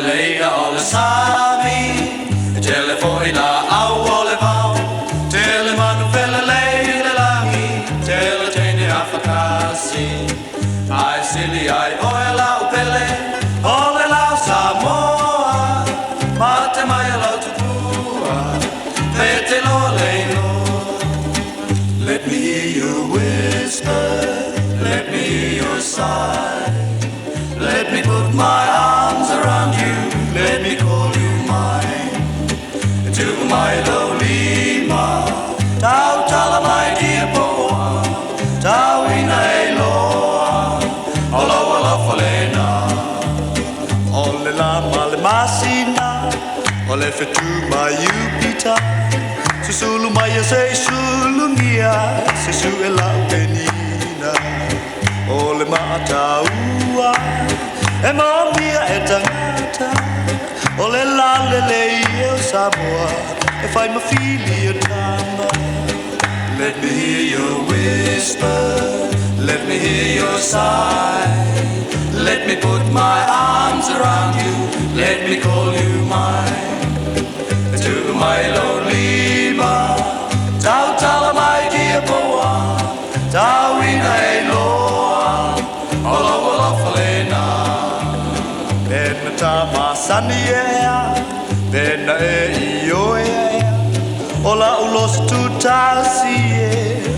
leia o le sami te le foi la au o le vau te le manu fele le langi te le tene a whakasi ai sili ai oe lau pele o le lau Samoa ma te mai a lau tupua pe te lo leino. Let me hear your whisper, let me hear your sigh. Let me put my arms around you, let me call you mine. To my Lolima, tau tala my dear poa, tau ina e loa, olo olo falena. Ole la male masina, ole fetu mai Jupiter. Susulu mai se sulu nia, se su e la penina. Ole mataua, e mamia e tangata. Ole la lele o Samoa, e fai ma fili o tama. Let me hear your whisper, let me hear your sigh. Let me put my arms around you, let me call you mine. To my Lolima, tau tala my dear poa, tau ina e loa, olo olo falena. Pena tama sani ea, pena e ioea. Ola ulos tu tasi e,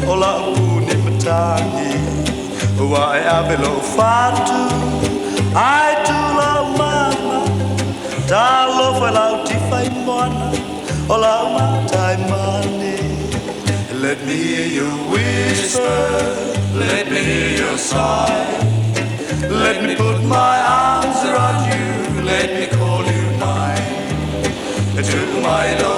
ola uni matangi. Ua e avelo fatu, ai tu la mama. Ta lo fa lau ti fai moana, ola matai mane. Let me hear your whisper, let me hear your sigh. Let me put my arms around you, let me call you mine. To my Lord.